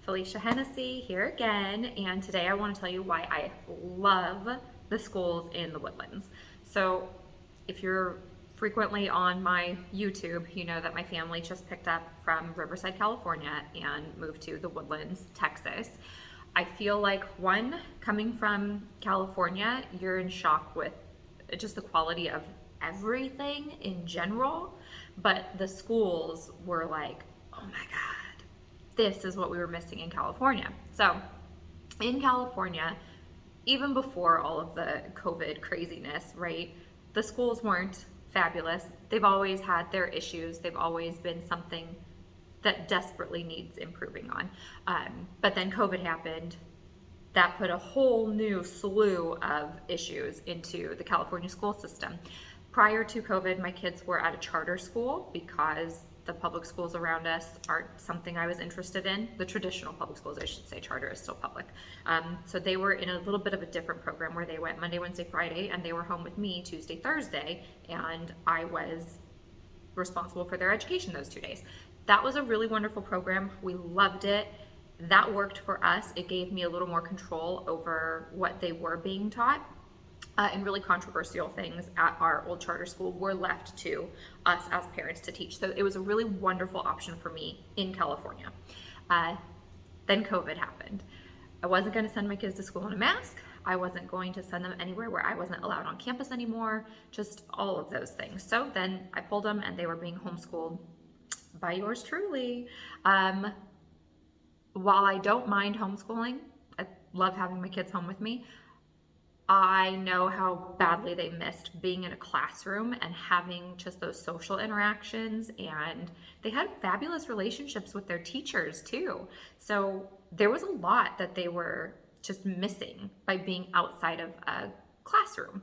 Felicia Hennessy here again, and today I want to tell you why I love the schools in the Woodlands. So, if you're frequently on my YouTube, you know that my family just picked up from Riverside, California, and moved to the Woodlands, Texas. I feel like, one, coming from California, you're in shock with just the quality of everything in general, but the schools were like, oh my God, this is what we were missing in California. So, in California, even before all of the COVID craziness, right, the schools weren't fabulous. They've always had their issues, they've always been something that desperately needs improving on. But then COVID happened. That put a whole new slew of issues into the California school system. Prior to COVID, my kids were at a charter school because the public schools around us aren't something I was interested in. The traditional public schools, I should say, charter is still public. So they were in a little bit of a different program where they went Monday, Wednesday, Friday, and they were home with me Tuesday, Thursday, and I was responsible for their education those 2 days. That was a really wonderful program. We loved it. That worked for us. It gave me a little more control over what they were being taught. And really controversial things at our old charter school were left to us as parents to teach. So it was a really wonderful option for me in California. Then COVID happened. I wasn't going to send my kids to school in a mask. I wasn't going to send them anywhere where I wasn't allowed on campus anymore, just all of those things. So then I pulled them and they were being homeschooled by yours truly. While I don't mind homeschooling, I love having my kids home with me, I know how badly they missed being in a classroom and having just those social interactions, and they had fabulous relationships with their teachers too. So there was a lot that they were just missing by being outside of a classroom.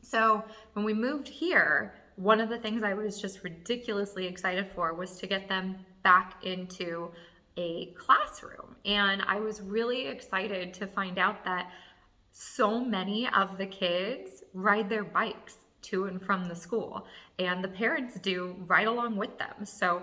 So when we moved here, one of the things I was just ridiculously excited for was to get them back into a classroom. And I was really excited to find out that so many of the kids ride their bikes to and from the school, and the parents do right along with them. So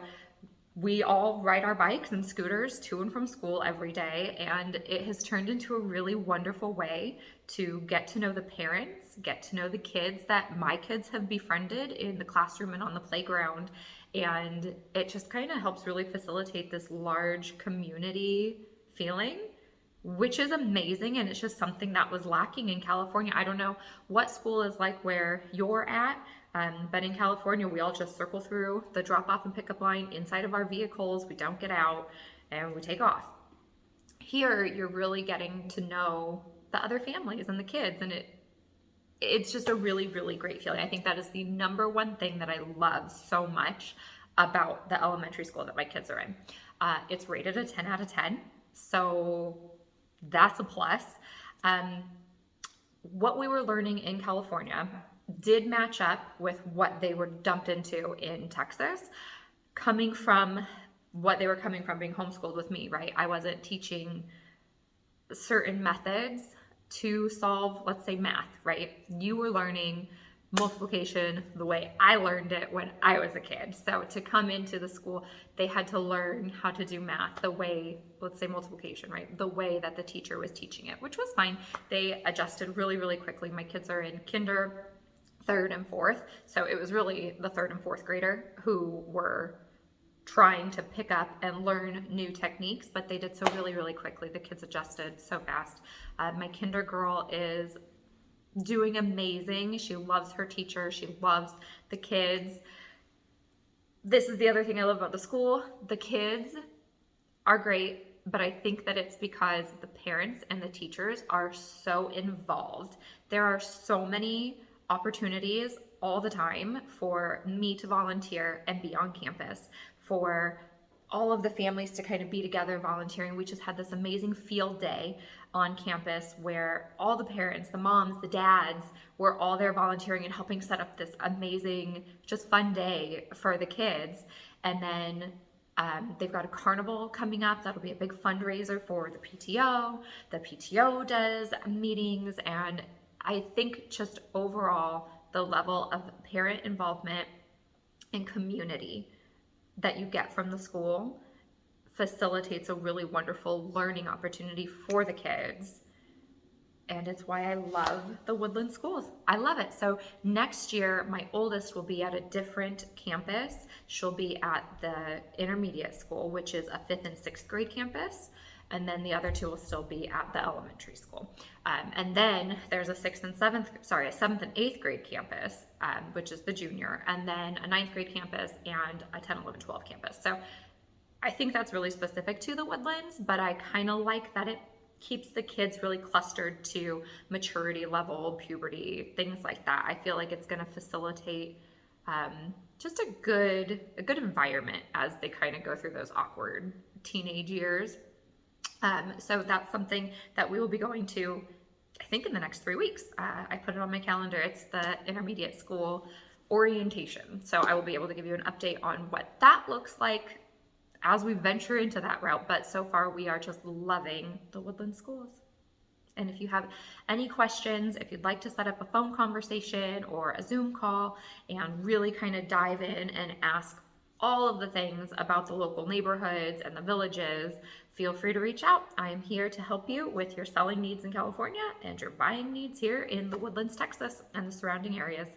we all ride our bikes and scooters to and from school every day, and it has turned into a really wonderful way to get to know the parents, get to know the kids that my kids have befriended in the classroom and on the playground, and it just kind of helps really facilitate this large community feeling, which is amazing, and it's just something that was lacking in California. I don't know what school is like where you're at, but in California, we all just circle through the drop-off and pickup line inside of our vehicles. We don't get out, and we take off. Here, you're really getting to know the other families and the kids, and it's just a really, really great feeling. I think that is the number one thing that I love so much about the elementary school that my kids are in. It's rated a 10 out of 10, so that's a plus. What we were learning in California did match up with what they were dumped into in Texas, coming from what they were coming from being homeschooled with me, right? I wasn't teaching certain methods to solve, let's say, math, right? You were learning multiplication the way I learned it when I was a kid. So to come into the school, they had to learn how to do math the way, let's say multiplication, right? The way that the teacher was teaching it, which was fine. They adjusted really, really quickly. My kids are in kinder, third, and fourth. So it was really the third and fourth grader who were trying to pick up and learn new techniques, but they did so really, really quickly. The kids adjusted so fast. My kinder girl is doing amazing. She loves her teacher. She loves the kids. This is the other thing I love about the school. The kids are great, but I think that it's because the parents and the teachers are so involved. There are so many opportunities all the time for me to volunteer and be on campus, for all of the families to kind of be together volunteering. We just had this amazing field day on campus where all the parents, the moms, the dads were all there volunteering and helping set up this amazing, just fun day for the kids. And then they've got a carnival coming up. That'll be a big fundraiser for the PTO. The PTO does meetings, and I think just overall the level of parent involvement and community that you get from the school facilitates a really wonderful learning opportunity for the kids. And it's why I love the Woodlands schools. I love it. So next year, my oldest will be at a different campus. She'll be at the intermediate school, which is a 5th and 6th grade campus. And then the other two will still be at the elementary school. And then there's a 7th and 8th grade campus, which is the junior, and then a 9th grade campus and a 10, 11, 12 campus. So I think that's really specific to the Woodlands, but I kind of like that it keeps the kids really clustered to maturity level, puberty, things like that. I feel like it's going to facilitate just a good environment as they kind of go through those awkward teenage years. So that's something that we will be going to, I think, in the next 3 weeks. I put it on my calendar. It's the intermediate school orientation. So I will be able to give you an update on what that looks like as we venture into that route. But so far, we are just loving the Woodland schools. And if you have any questions, if you'd like to set up a phone conversation or a Zoom call and really kind of dive in and ask all of the things about the local neighborhoods and the villages, feel free to reach out. I am here to help you with your selling needs in California and your buying needs here in the Woodlands, Texas, and the surrounding areas.